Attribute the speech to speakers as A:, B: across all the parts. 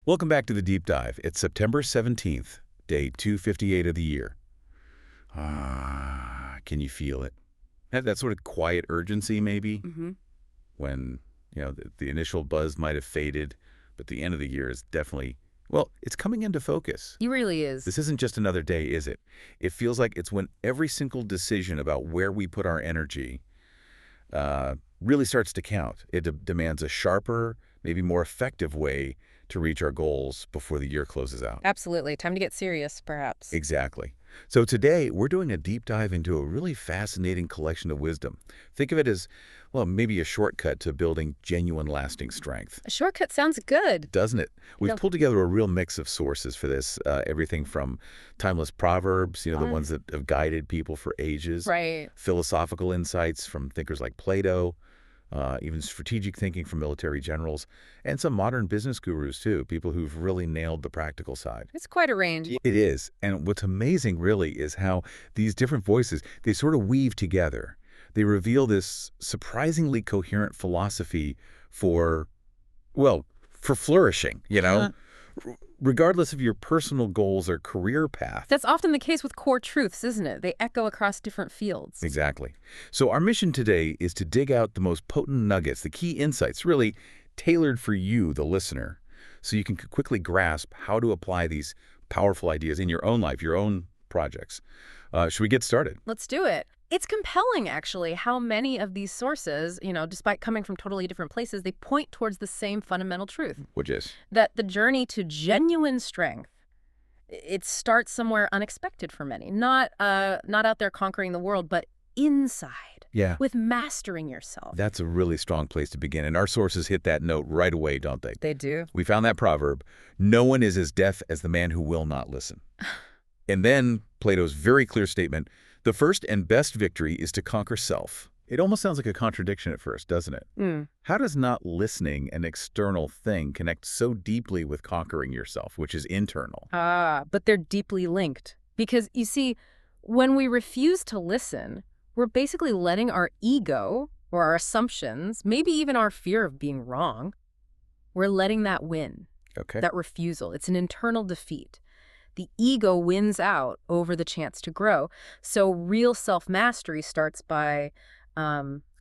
A: Welcome back to the Deep Dive. It's September 17th, day 258 of the year. Can you feel it? That sort of quiet urgency, maybe,
B: Mm-hmm.
A: when, the initial buzz might have faded, but the end of the year is definitely, well, it's coming into focus.
B: He really is.
A: This isn't just another day, is it? It feels like it's when every single decision about where we put our energy really starts to count. It demands a sharper, maybe more effective way to reach our goals before the year closes out.
B: Absolutely. Time to get serious, perhaps.
A: Exactly. So today, we're doing a deep dive into a really fascinating collection of wisdom. Think of it as, well, maybe a shortcut to building genuine lasting strength.
B: A shortcut sounds good.
A: Doesn't it? We've
B: Yeah.
A: pulled together a real mix of sources for this, everything from timeless proverbs, the
B: Fun.
A: ones that have guided people for ages,
B: Right.
A: philosophical insights from thinkers like Plato, even strategic thinking from military generals, and some modern business gurus, too, people who've really nailed the practical side.
B: It's quite a range.
A: It is. And what's amazing, really, is how these different voices, they sort of weave together. They reveal this surprisingly coherent philosophy for, well, for flourishing, regardless of your personal goals or career path.
B: That's often the case with core truths, isn't it? They echo across different fields.
A: Exactly. So our mission today is to dig out the most potent nuggets, the key insights, really tailored for you, the listener, so you can quickly grasp how to apply these powerful ideas in your own life, your own projects. Should we get started?
B: Let's do it. It's compelling, actually, how many of these sources, despite coming from totally different places, they point towards the same fundamental truth.
A: Which is?
B: That the journey to genuine strength, it starts somewhere unexpected for many. Not out there conquering the world, but inside,
A: Yeah.
B: with mastering yourself.
A: That's a really strong place to begin, and our sources hit that note right away, don't they?
B: They do.
A: We found that proverb, no one is as deaf as the man who will not listen. And then Plato's very clear statement, the first and best victory is to conquer self. It almost sounds like a contradiction at first, doesn't it? How does not listening, an external thing, connect so deeply with conquering yourself, which is internal?
B: But they're deeply linked. Because, you see, when we refuse to listen, we're basically letting our ego or our assumptions, maybe even our fear of being wrong, we're letting that win,
A: Okay.
B: that refusal. It's an internal defeat. The ego wins out over the chance to grow. So real self-mastery starts by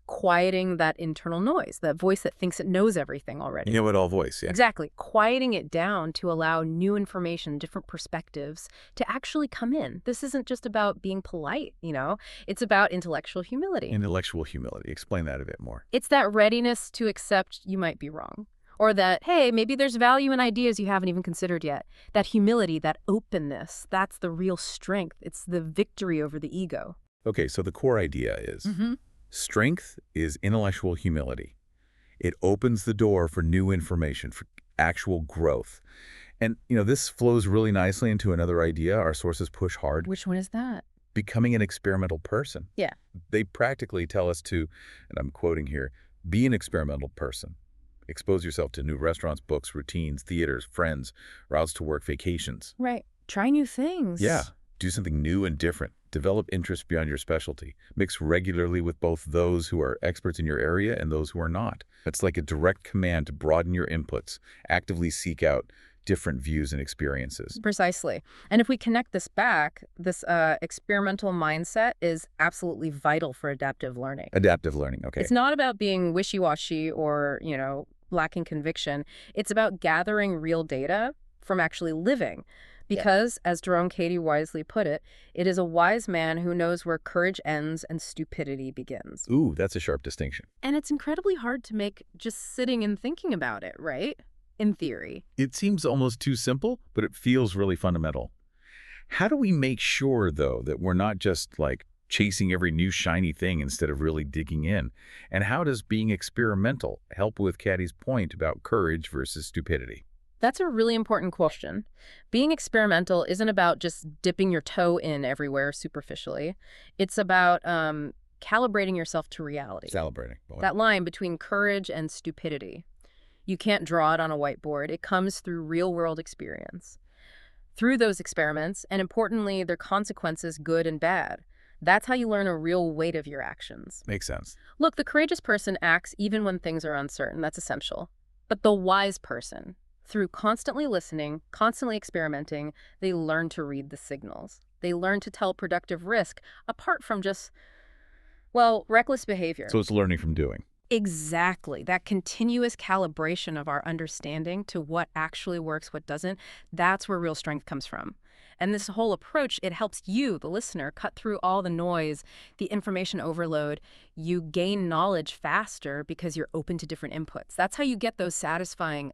B: quieting that internal noise, that voice that thinks it knows everything already.
A: You know it all voice, yeah.
B: Exactly. Quieting it down to allow new information, different perspectives to actually come in. This isn't just about being polite, It's about intellectual humility.
A: Intellectual humility. Explain that a bit more.
B: It's that readiness to accept you might be wrong. Or that, hey, maybe there's value in ideas you haven't even considered yet. That humility, that openness, that's the real strength. It's the victory over the ego.
A: Okay, so the core idea is strength is intellectual humility. It opens the door for new information, for actual growth. And, this flows really nicely into another idea our sources push hard,
B: Which one is that?
A: becoming an experimental person.
B: Yeah.
A: They practically tell us to, and I'm quoting here, be an experimental person. Expose yourself to new restaurants, books, routines, theaters, friends, routes to work, vacations.
B: Right. Try new things.
A: Yeah. Do something new and different. Develop interests beyond your specialty. Mix regularly with both those who are experts in your area and those who are not. It's like a direct command to broaden your inputs, actively seek out different views and experiences.
B: Precisely. And if we connect this back, this experimental mindset is absolutely vital for adaptive learning.
A: Adaptive learning, okay.
B: It's not about being wishy-washy or, lacking conviction. It's about gathering real data from actually living. Because, as Jerome Cady wisely put it, it is a wise man who knows where courage ends and stupidity begins.
A: Ooh, that's a sharp distinction.
B: And it's incredibly hard to make just sitting and thinking about it, right? In theory.
A: It seems almost too simple, but it feels really fundamental. How do we make sure, though, that we're not just, chasing every new shiny thing instead of really digging in? And how does being experimental help with Cady's point about courage versus stupidity?
B: That's a really important question. Being experimental isn't about just dipping your toe in everywhere superficially. It's about calibrating yourself to reality.
A: Celebrating. Boy.
B: That line between courage and stupidity. You can't draw it on a whiteboard. It comes through real-world experience. Through those experiments, and importantly, their consequences, good and bad. That's how you learn a real weight of your actions.
A: Makes sense.
B: Look, the courageous person acts even when things are uncertain. That's essential. But the wise person Through constantly listening, constantly experimenting, they learn to read the signals. They learn to tell productive risk apart from just, well, reckless behavior.
A: So it's learning from doing.
B: Exactly. That continuous calibration of our understanding to what actually works, what doesn't, that's where real strength comes from. And this whole approach, it helps you, the listener, cut through all the noise, the information overload. You gain knowledge faster because you're open to different inputs. That's how you get those satisfying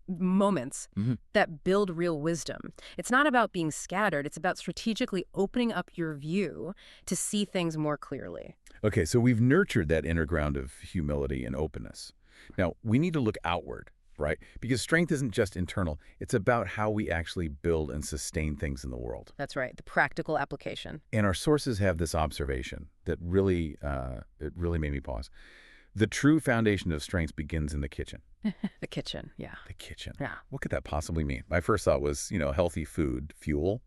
B: moments that build real wisdom. It's not about being scattered. It's about strategically opening up your view to see things more clearly.
A: Okay, so we've nurtured that inner ground of humility and openness. Now, we need to look outward, right? Because strength isn't just internal. It's about how we actually build and sustain things in the world.
B: That's right, the practical application.
A: And our sources have this observation that really, it really made me pause. The true foundation of strength begins in the kitchen.
B: The kitchen, yeah.
A: The kitchen.
B: Yeah.
A: What could that possibly mean? My first thought was, healthy food, fuel.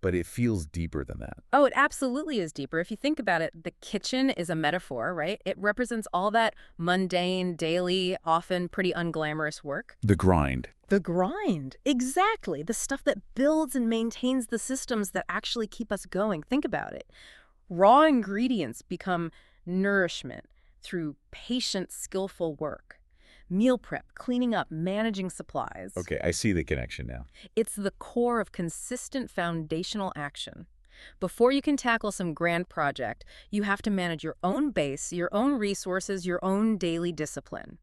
A: But it feels deeper than that.
B: Oh, it absolutely is deeper. If you think about it, the kitchen is a metaphor, right? It represents all that mundane, daily, often pretty unglamorous work.
A: The grind.
B: The grind. Exactly. The stuff that builds and maintains the systems that actually keep us going. Think about it. Raw ingredients become nourishment through patient, skillful work. Meal prep, cleaning up, managing supplies.
A: Okay, I see the connection now.
B: It's the core of consistent foundational action. Before you can tackle some grand project, you have to manage your own base, your own resources, your own daily discipline.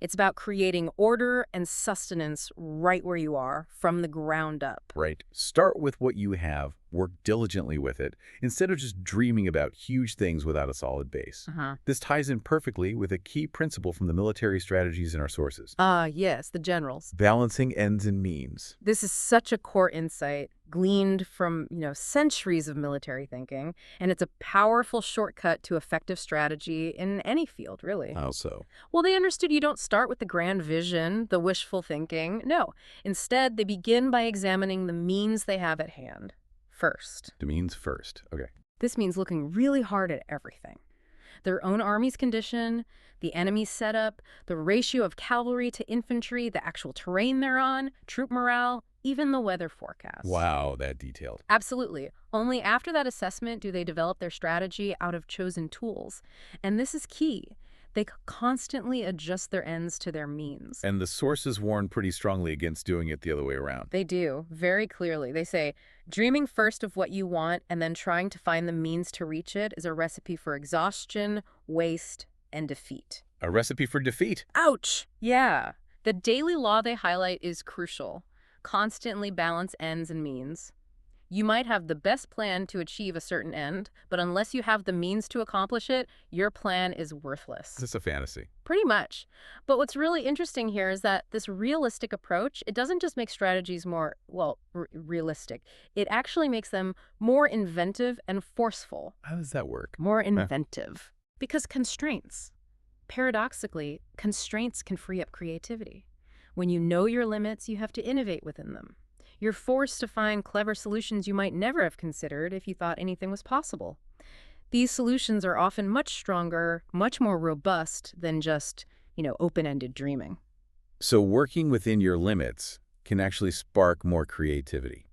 B: It's about creating order and sustenance right where you are, from the ground up.
A: Right. Start with what you have, work diligently with it, instead of just dreaming about huge things without a solid base. This ties in perfectly with a key principle from the military strategies in our sources.
B: Yes, the generals.
A: Balancing ends and means.
B: This is such a core insight, gleaned from, centuries of military thinking, and it's a powerful shortcut to effective strategy in any field, really.
A: How so?
B: Well, they understood you don't start with the grand vision, the wishful thinking. No. Instead, they begin by examining the means they have at hand first.
A: The means first. Okay.
B: This means looking really hard at everything. Their own army's condition, the enemy's setup, the ratio of cavalry to infantry, the actual terrain they're on, troop morale, even the weather forecast.
A: Wow, that detailed.
B: Absolutely. Only after that assessment do they develop their strategy out of chosen tools. And this is key. They constantly adjust their ends to their means.
A: And the sources warn pretty strongly against doing it the other way around.
B: They do, very clearly. They say, dreaming first of what you want and then trying to find the means to reach it is a recipe for exhaustion, waste, and defeat.
A: A recipe for defeat.
B: Ouch! Yeah. The daily law they highlight is crucial. Constantly balance ends and means. You might have the best plan to achieve a certain end, but unless you have the means to accomplish it, your plan is worthless.
A: This is a fantasy.
B: Pretty much. But what's really interesting here is that this realistic approach, it doesn't just make strategies more, realistic. It actually makes them more inventive and forceful.
A: How does that work?
B: More inventive. Because paradoxically, constraints can free up creativity. When you know your limits, you have to innovate within them. You're forced to find clever solutions you might never have considered if you thought anything was possible. These solutions are often much stronger, much more robust than just, open-ended dreaming.
A: So working within your limits can actually spark more creativity.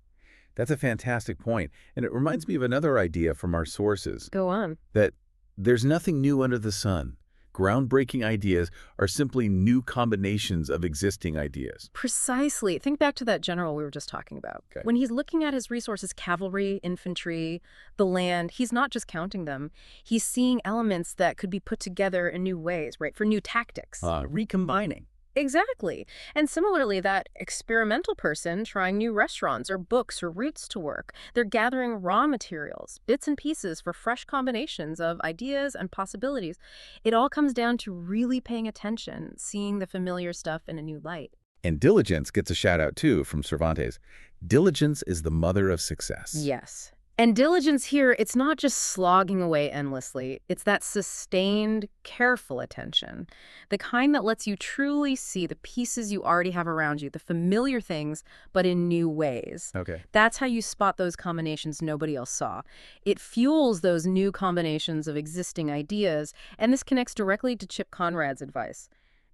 A: That's a fantastic point. And it reminds me of another idea from our sources.
B: Go on.
A: That there's nothing new under the sun. Groundbreaking ideas are simply new combinations of existing ideas.
B: Precisely. Think back to that general we were just talking about.
A: Okay.
B: When he's looking at his resources, cavalry, infantry, the land, he's not just counting them. He's seeing elements that could be put together in new ways, right, for new tactics.
A: Recombining.
B: Exactly. And similarly, that experimental person trying new restaurants or books or routes to work, they're gathering raw materials, bits and pieces for fresh combinations of ideas and possibilities. It all comes down to really paying attention, seeing the familiar stuff in a new light.
A: And diligence gets a shout out too from Cervantes. Diligence is the mother of success.
B: Yes. And diligence here, it's not just slogging away endlessly. It's that sustained, careful attention. The kind that lets you truly see the pieces you already have around you, the familiar things, but in new ways.
A: Okay.
B: That's how you spot those combinations nobody else saw. It fuels those new combinations of existing ideas, and this connects directly to Chip Conrad's advice.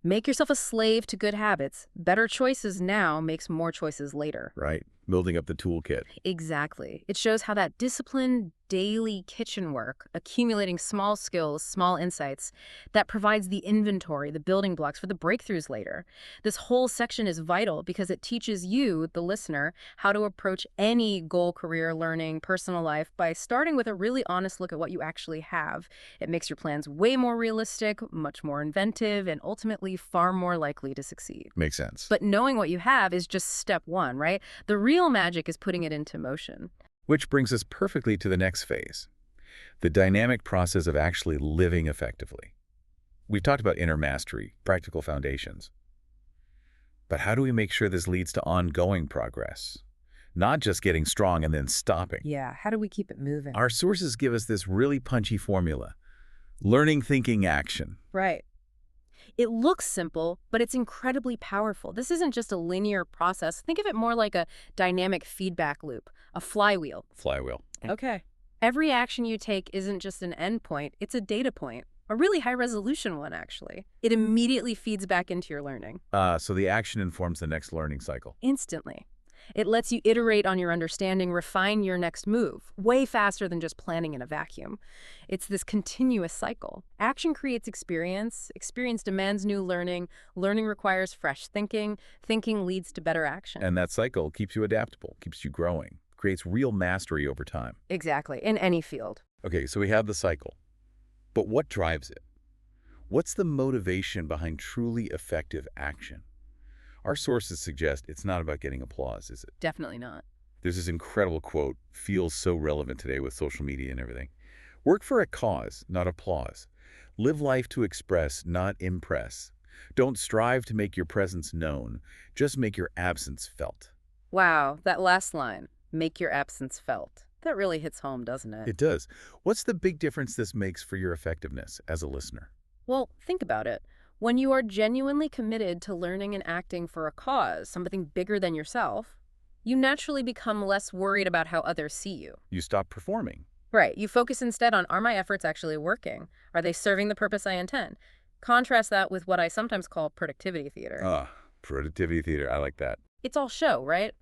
B: Make yourself a slave to good habits. Better choices now makes more choices later.
A: Right. Building up the toolkit.
B: Exactly. It shows how that disciplined daily kitchen work, accumulating small skills, small insights, that provides the inventory, the building blocks for the breakthroughs later. This whole section is vital because it teaches you, the listener, how to approach any goal, career, learning, personal life by starting with a really honest look at what you actually have. It makes your plans way more realistic, much more inventive, and ultimately far more likely to succeed.
A: Makes sense.
B: But knowing what you have is just step one, right? The real magic is putting it into motion.
A: Which brings us perfectly to the next phase, the dynamic process of actually living effectively. We've talked about inner mastery, practical foundations. But how do we make sure this leads to ongoing progress? Not just getting strong and then stopping.
B: Yeah, how do we keep it moving?
A: Our sources give us this really punchy formula. Learning, thinking, action.
B: Right. It looks simple, but it's incredibly powerful. This isn't just a linear process. Think of it more like a dynamic feedback loop, a flywheel.
A: Flywheel.
B: Okay. Every action you take isn't just an endpoint, it's a data point. A really high-resolution one, actually. It immediately feeds back into your learning.
A: So the action informs the next learning cycle.
B: Instantly. It lets you iterate on your understanding, refine your next move, way faster than just planning in a vacuum. It's this continuous cycle. Action creates experience, experience demands new learning, learning requires fresh thinking, thinking leads to better action.
A: And that cycle keeps you adaptable, keeps you growing, creates real mastery over time.
B: Exactly, in any field.
A: Okay, so we have the cycle. But what drives it? What's the motivation behind truly effective action? Our sources suggest it's not about getting applause, is it?
B: Definitely not.
A: There's this incredible quote, feels so relevant today with social media and everything. Work for a cause, not applause. Live life to express, not impress. Don't strive to make your presence known. Just make your absence felt.
B: Wow, that last line, make your absence felt. That really hits home, doesn't it?
A: It does. What's the big difference this makes for your effectiveness as a listener?
B: Well, think about it. When you are genuinely committed to learning and acting for a cause, something bigger than yourself, you naturally become less worried about how others see you.
A: You stop performing.
B: Right. You focus instead on, are my efforts actually working? Are they serving the purpose I intend? Contrast that with what I sometimes call productivity theater.
A: Productivity theater. I like that.
B: It's all show, right?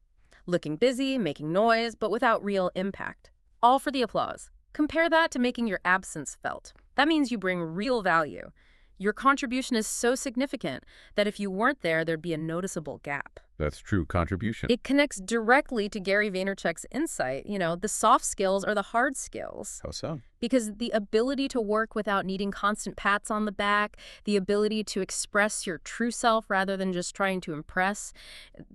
B: Looking busy, making noise, but without real impact. All for the applause. Compare that to making your absence felt. That means you bring real value. Your contribution is so significant that if you weren't there, there'd be a noticeable gap.
A: That's true. Contribution.
B: It connects directly to Gary Vaynerchuk's insight, the soft skills are the hard skills.
A: How so?
B: Because the ability to work without needing constant pats on the back, the ability to express your true self rather than just trying to impress,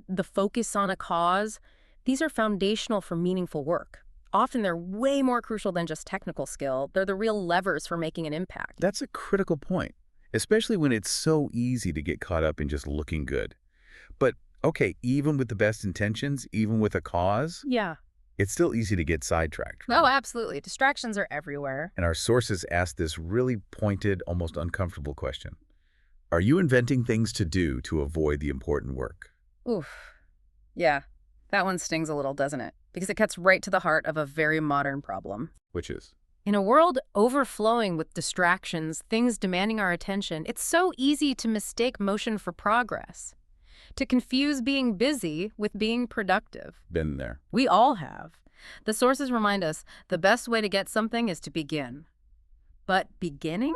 B: the focus on a cause, these are foundational for meaningful work. Often they're way more crucial than just technical skill. They're the real levers for making an impact.
A: That's a critical point, especially when it's so easy to get caught up in just looking good. But, okay, even with the best intentions, even with a cause,
B: Yeah.
A: it's still easy to get sidetracked.
B: Oh, absolutely. Distractions are everywhere.
A: And our sources ask this really pointed, almost uncomfortable question. Are you inventing things to do to avoid the important work?
B: Oof. Yeah. That one stings a little, doesn't it? Because it cuts right to the heart of a very modern problem.
A: Which is?
B: In a world overflowing with distractions, things demanding our attention, it's so easy to mistake motion for progress. To confuse being busy with being productive.
A: Been there.
B: We all have. The sources remind us the best way to get something is to begin. But beginning?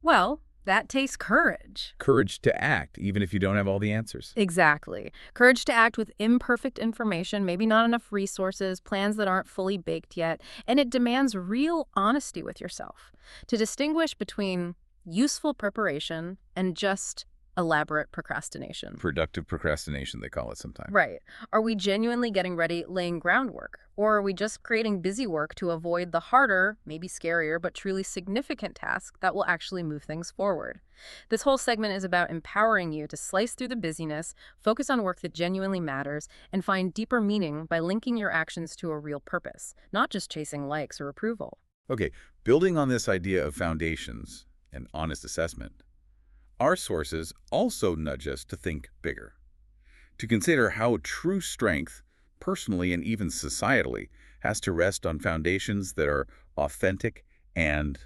B: Well, that takes courage.
A: Courage to act, even if you don't have all the answers.
B: Exactly. Courage to act with imperfect information, maybe not enough resources, plans that aren't fully baked yet, and it demands real honesty with yourself to distinguish between useful preparation and just elaborate procrastination.
A: Productive procrastination, they call it sometimes.
B: Right. Are we genuinely getting ready, laying groundwork? Or are we just creating busy work to avoid the harder, maybe scarier, but truly significant task that will actually move things forward? This whole segment is about empowering you to slice through the busyness, focus on work that genuinely matters, and find deeper meaning by linking your actions to a real purpose, not just chasing likes or approval.
A: Okay, building on this idea of foundations and honest assessment, our sources also nudge us to think bigger, to consider how true strength, personally and even societally, has to rest on foundations that are authentic and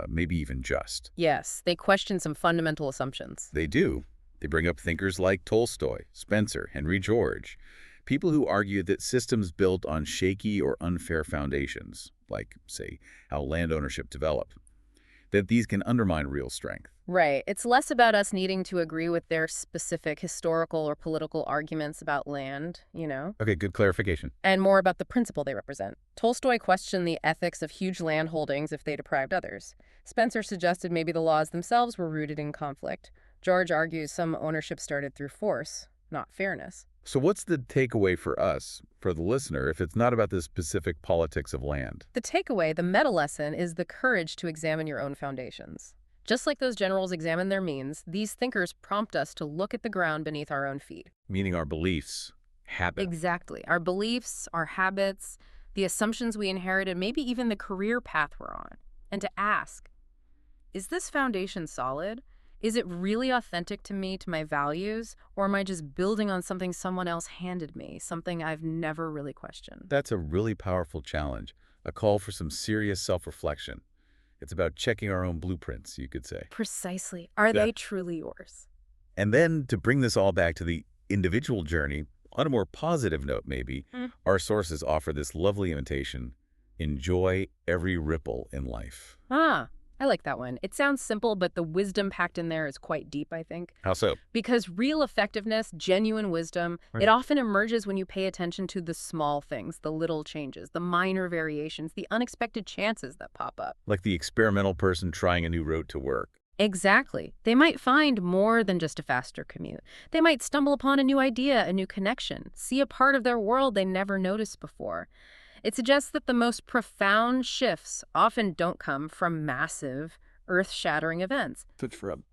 A: maybe even just.
B: Yes, they question some fundamental assumptions.
A: They do. They bring up thinkers like Tolstoy, Spencer, Henry George, people who argue that systems built on shaky or unfair foundations, like, say, how land ownership developed, that these can undermine real strength.
B: Right. It's less about us needing to agree with their specific historical or political arguments about land,
A: Okay, good clarification.
B: and more about the principle they represent. Tolstoy questioned the ethics of huge land holdings if they deprived others. Spencer suggested maybe the laws themselves were rooted in conflict. George argues some ownership started through force, not fairness.
A: So what's the takeaway for us, for the listener, if it's not about the specific politics of land?
B: The takeaway, the meta lesson, is the courage to examine your own foundations. Just like those generals examine their means, these thinkers prompt us to look at the ground beneath our own feet.
A: Meaning our beliefs, habits.
B: Exactly. Our beliefs, our habits, the assumptions we inherited, maybe even the career path we're on. And to ask, is this foundation solid? Is it really authentic to me, to my values? Or am I just building on something someone else handed me, something I've never really questioned?
A: That's a really powerful challenge, a call for some serious self-reflection. It's about checking our own blueprints, you could say.
B: Precisely. Are they truly yours?
A: And then to bring this all back to the individual journey, on a more positive note maybe, our sources offer this lovely invitation: enjoy every ripple in life.
B: I like that one. It sounds simple, but the wisdom packed in there is quite deep, I think.
A: How so?
B: Because real effectiveness, genuine wisdom, it often emerges when you pay attention to the small things, the little changes, the minor variations, the unexpected chances that pop up.
A: Like the experimental person trying a new route to work.
B: Exactly. They might find more than just a faster commute. They might stumble upon a new idea, a new connection, see a part of their world they never noticed before. It suggests that the most profound shifts often don't come from massive, earth-shattering events,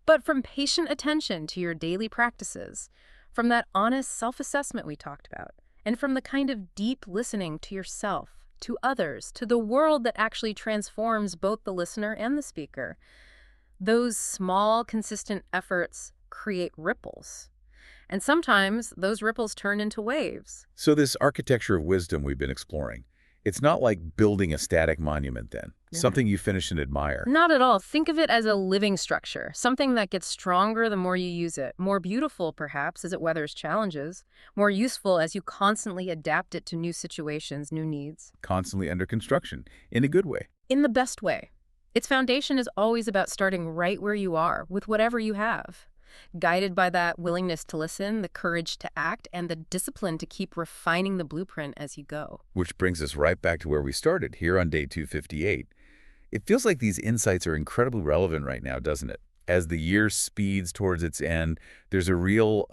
B: but from patient attention to your daily practices, from that honest self-assessment we talked about, and from the kind of deep listening to yourself, to others, to the world that actually transforms both the listener and the speaker. Those small, consistent efforts create ripples. And sometimes those ripples turn into waves.
A: So this architecture of wisdom we've been exploring, it's not like building a static monument then, something you finish and admire.
B: Not at all. Think of it as a living structure, something that gets stronger the more you use it, more beautiful perhaps as it weathers challenges, more useful as you constantly adapt it to new situations, new needs.
A: Constantly under construction, in a good way.
B: In the best way. Its foundation is always about starting right where you are, with whatever you have. Guided by that willingness to listen, the courage to act, and the discipline to keep refining the blueprint as you go.
A: Which brings us right back to where we started, here on day 258. It feels like these insights are incredibly relevant right now, doesn't it? As the year speeds towards its end, there's a real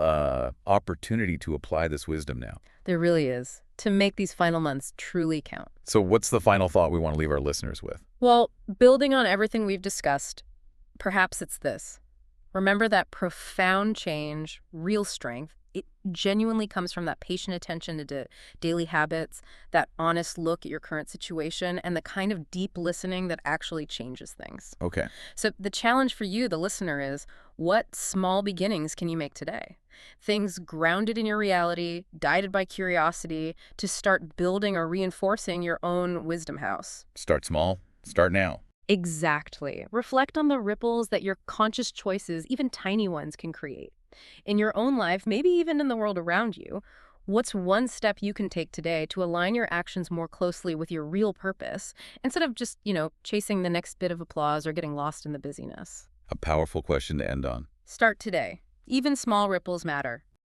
A: opportunity to apply this wisdom now.
B: There really is, to make these final months truly count.
A: So what's the final thought we want to leave our listeners with?
B: Well, building on everything we've discussed, perhaps it's this. Remember that profound change, real strength, it genuinely comes from that patient attention to daily habits, that honest look at your current situation, and the kind of deep listening that actually changes things.
A: Okay.
B: So the challenge for you, the listener, is what small beginnings can you make today? Things grounded in your reality, guided by curiosity, to start building or reinforcing your own wisdom house.
A: Start small. Start now.
B: Exactly. Reflect on the ripples that your conscious choices, even tiny ones, can create. In your own life, maybe even in the world around you, what's one step you can take today to align your actions more closely with your real purpose, instead of just, chasing the next bit of applause or getting lost in the busyness?
A: A powerful question to end on.
B: Start today. Even small ripples matter.